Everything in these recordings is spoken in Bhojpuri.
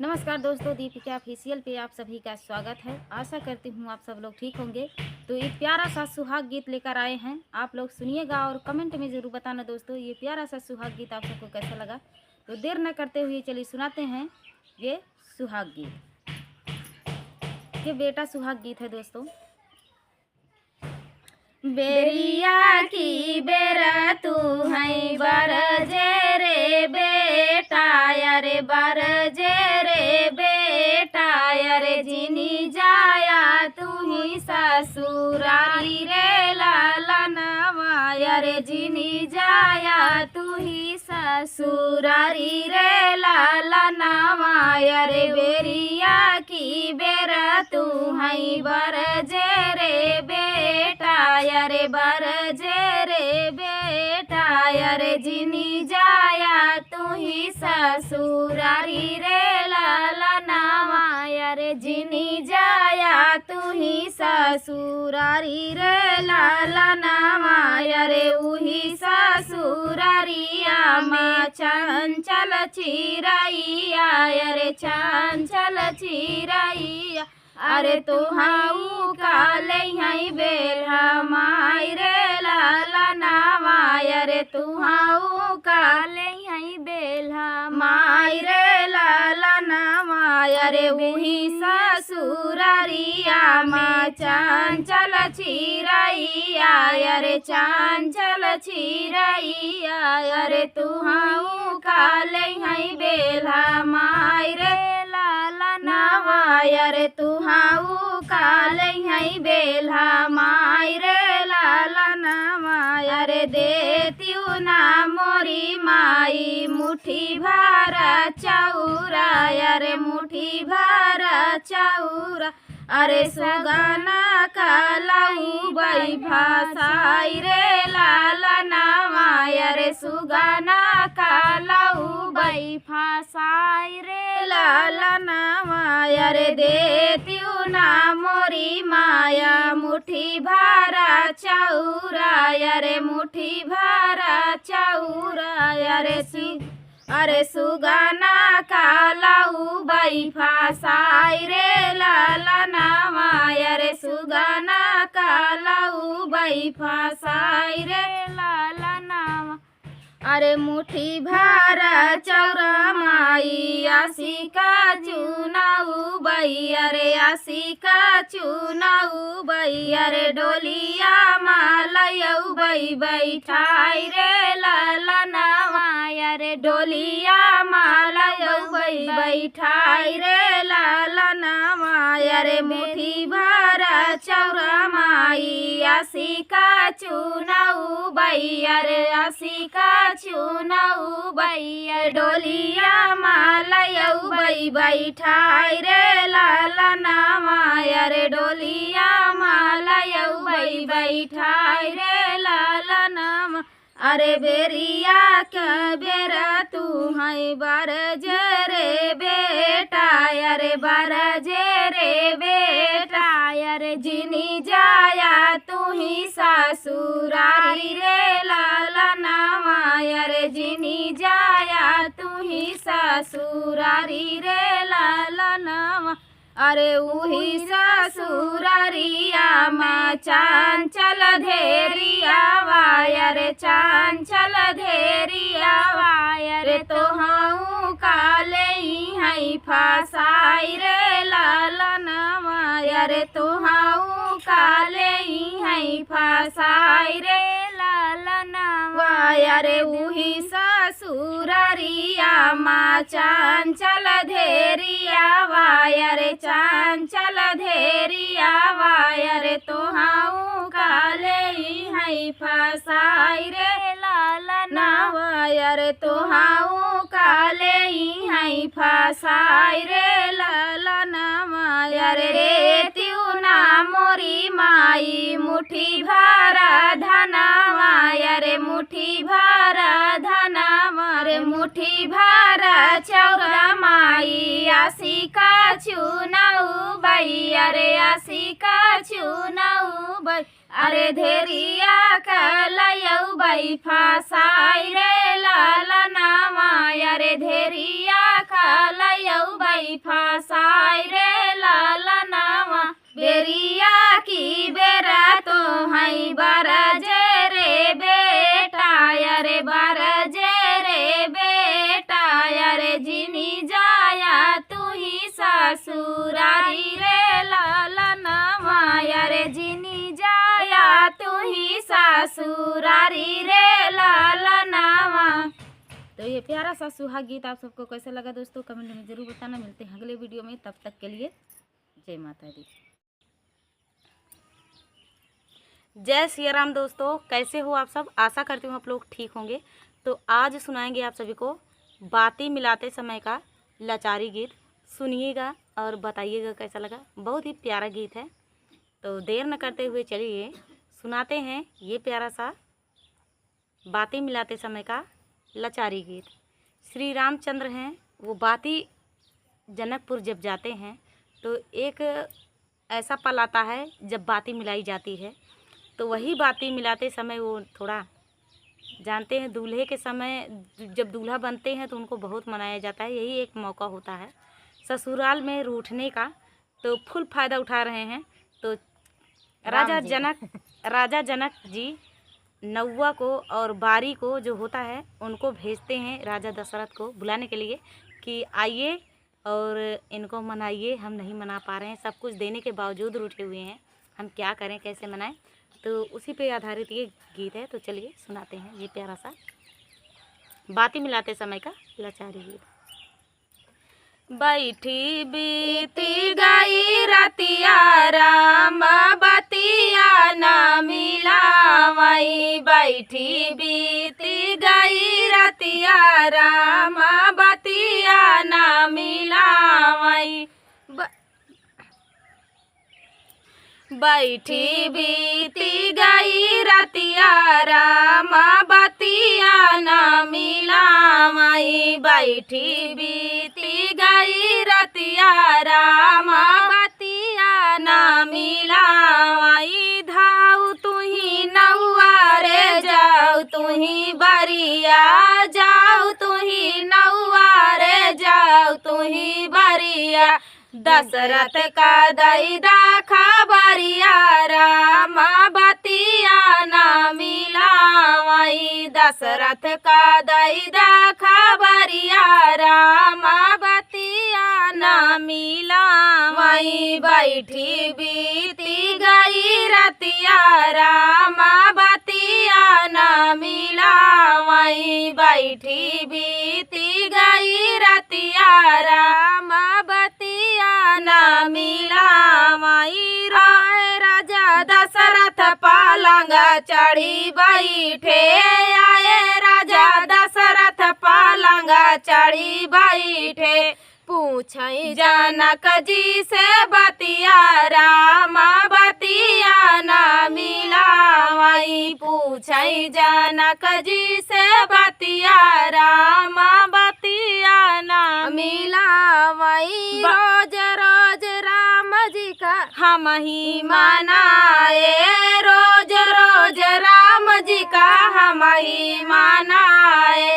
नमस्कार दोस्तों, दीपिका ऑफिशियल पे आप सभी का स्वागत है। आशा करती हूँ आप सब लोग ठीक होंगे। तो एक प्यारा सा सुहाग गीत लेकर आए हैं, आप लोग सुनिएगा और कमेंट में ज़रूर बताना दोस्तों ये प्यारा सा सुहाग गीत आप सबको कैसा लगा। तो देर न करते हुए चलिए सुनाते हैं ये सुहाग गीत। ये बेटा सुहाग गीत है दोस्तों। बेरिया की बेरा तू है बरजे रे बेटा, अरे बरजे रे बेटा, अरे जिनी जाया तू ही ससुरारी रे लाला नवा, अरे जिनी जाया तू ही ससुरारी रे लाला नवा, अरे बेरिया की बेरा तू है बरजे रे बेटा, अरे बरजे रे बेटा, अरे जिनी जाया तू ही ससुरारी रे लाला नावा, अरे जिनी जाया तू ही ससुरारी रे लाला नावा, अरे उही ससुरारिया में चंचल चिरैया, अरे चंचल चिरैया, अरे तुहाऊ काले हई बेरा माई रे लाला नावा, अरे तुहाऊ काले हई बेला माई रे लाला नावा, अरे उही ससुरारिया में चंचल चिरैया, अरे चंचल चिरैया, अरे तुहाऊ काले हई बेला माई रे लाला नावा, अरे तुहाऊ काले हई बेला माई रे लाला नावा, अरे देतियू ना मोरी माई मुट्ठी भर चौरा, अरे मुट्ठी भर चौरा, अरे सुगाना कालाऊ बाई भाषाई रे लाला नावा, अरे सुगाना कालाऊ बाई भाषाई रे लाला नावा, अरे देतियू ना मोरी माया मुट्ठी भरा चौरा, अरे मुट्ठी भरा चौरा, अरे सुगाना कालाऊ बाई भाषाई रे लाला नावा, अरे सुगाना कालाऊ बाई भाषाई रे लाला नावा, अरे मुट्ठी भरा चौरा माई आसी का चुनाऊ बई, अरे आसी का चुनाऊ बई, अरे डोलिया मालयऊ बई बैठाई रे लाला नावा, अरे डोलिया मालयऊ बई बैठाई रे लाला नावा, अरे मुट्ठी भरा चौरा माई आसी का चुनाऊ बई, अरे आसी का चुनाऊ बई, डोलिया मालयऊ बई बैठाई रे लाला नावा, अरे डोलिया मालयऊ बई बैठाई रे लाला नावा, अरे बेरिया के बेरा तू है बरजे रे बेटा, अरे बरजे रे बेटा, अरे जिनी जाया तू ही ससुरारी रे लाला नावा, अरे जिनी जाया तू ही ससुरारी रे लाला नावा, अरे उही ससुरारिया में चंचल धेरिया वाय, अरे चंचल धेरिया वाय, अरे तोहाऊ काले हई फसाई रे लाला नावा, अरे तोहाऊ काले हई फसाई रे लाला नावा, अरे उही ससुरारिया में चंचल धेरिया वाय, अरे चंचल धेरिया वाय, अरे तोहाऊ काले हई फसाई रे लाला नावा, अरे तोहाऊ काले हई फसाई रे लाला नावा, अरे त्यू ना मोरी माई मुट्ठी भरा धनावा, अरे मुट्ठी भरा धनावा, अरे मुट्ठी भरा चौरा माई आसी का चुनाऊ बई, अरे आसी का चुनाऊ बई, अरे धेरिया कलयऊ बई फसाई रे लाला नावा, अरे धेरिया कलयऊ बई माई फसाई रे लालनावा बेरिया की बेरा तो हई बरजे रे बेटा अरे बरजे रे बेटा अरे जिनी जाया तू ही ससुरारी रे लालनावा अरे जिनी जाया तू ही ससुरारी रे लालनावा। तो ये प्यारा सा सुहाग गीत आप सबको कैसा लगा दोस्तों, कमेंट में ज़रूर बताना। मिलते हैं अगले वीडियो में, तब तक के लिए जय माता दी। जय सिया राम। दोस्तों कैसे हो आप सब, आशा करती हूँ आप लोग ठीक होंगे। तो आज सुनाएंगे आप सभी को बाती मिलाते समय का लाचारी गीत। सुनिएगा और बताइएगा कैसा लगा। बहुत ही प्यारा गीत है। तो देर न करते हुए चलिए सुनाते हैं ये प्यारा सा बाती मिलाते समय का लाचारी गीत। श्री रामचंद्र हैं, वो बाती जनकपुर जब जाते हैं तो एक ऐसा पल आता है जब बाती मिलाई जाती है। तो वही बाती मिलाते समय वो थोड़ा जानते हैं, दूल्हे के समय जब दूल्हा बनते हैं तो उनको बहुत मनाया जाता है। यही एक मौका होता है ससुराल में रूठने का, तो फुल फ़ायदा उठा रहे हैं। तो राजा जनक जी नौवा को और बारी को जो होता है उनको भेजते हैं राजा दशरथ को बुलाने के लिए कि आइए और इनको मनाइए, हम नहीं मना पा रहे हैं, सब कुछ देने के बावजूद रूठे हुए हैं, हम क्या करें, कैसे मनाएं। तो उसी पे आधारित ये गीत है। तो चलिए सुनाते हैं ये प्यारा सा बाती मिलाते समय का लाचारी गीत। बैठी बीती गई रतिया राम बतिया न मिलावई, बैठी बीती गई रतिया राम बतिया न मिलावई, बैठी बीती गई रतिया राम बतिया न मिलावई, बैठी बीती गई रतिया राम बतिया न मिलावई। धाऊ तुही नौआ रे जाऊ तुही बरिया, जाऊ तुही नौआ रे जाऊ तुही बरिया, दशरथ का दैदा खबरिया राम बतिया न मिलावई, दशरथ का दैदा खबरिया राम बतिया न मिलावई, बैठी बीती गई रतिया राम बतिया न मिलावई, बैठी बीती गई रतिया राम बतिया न मिलावई। राजा दशरथ पलंग चढ़ी बैठे, आए राजा दशरथ पलंग चढ़ी बैठे, पूछई जनक जी से बतिया राम बतिया न मिलावई, पूछई जनक जी से बतिया राम बतिया न मिलावई। रोज रोज राम जी का हम ही मनाए, रोज रोज राम जी का हम ही मनाए,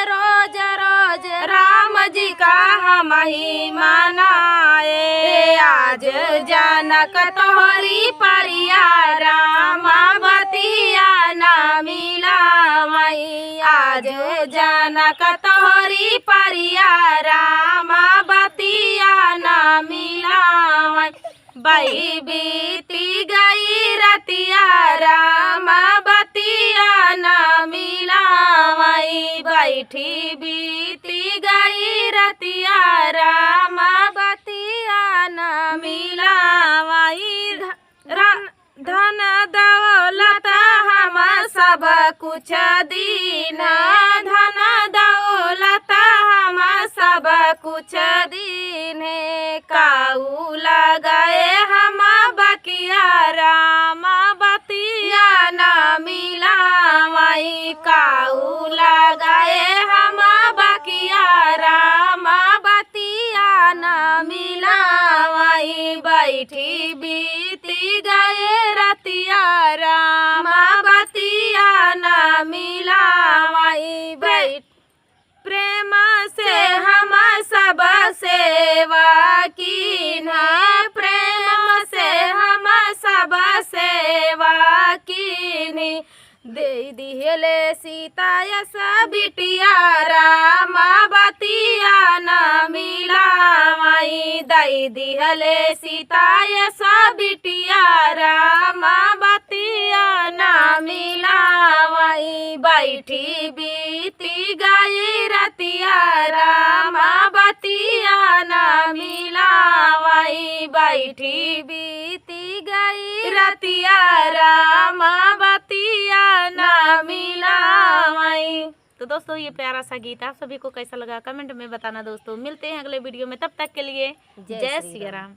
रोज रोज राम जी का हम ही मनाए। आज जनक तोहरी परिया राम बतिया न मिलावई, आज जनक तोहरी परिया राम बतिया न मिलावई, बही बीती गई रतिया राम बतिया न मिलावई, बैठी बीती गई रतिया राम बतिया न मिलावई। धन दौलत हम सब कुछ दीन, धन दौलत हम सब कुछ दीन, काऊ लगाए हम बकिया राम बतिया न मिलावई, काऊ लगाए हम बकिया राम बतिया न मिलावई, बैठी बीती गए रतिया राम बतिया न मिलावई, प्रेम से हम सब सेवा दे दिहले सीता यस बिटिया रामा बतिया न मिलावाई दई दिहले सीता यस बिटिया रामा बतिया न मिलावाई बैठी बीती गई रतिया रामा बतिया न मिलावाई बैठी बीती गई रतिया रामा बतिया न मिलावाई। तो दोस्तों ये प्यारा सा गीत आप सभी को कैसा लगा कमेंट में बताना दोस्तों। मिलते हैं अगले वीडियो में, तब तक के लिए जय सिया राम।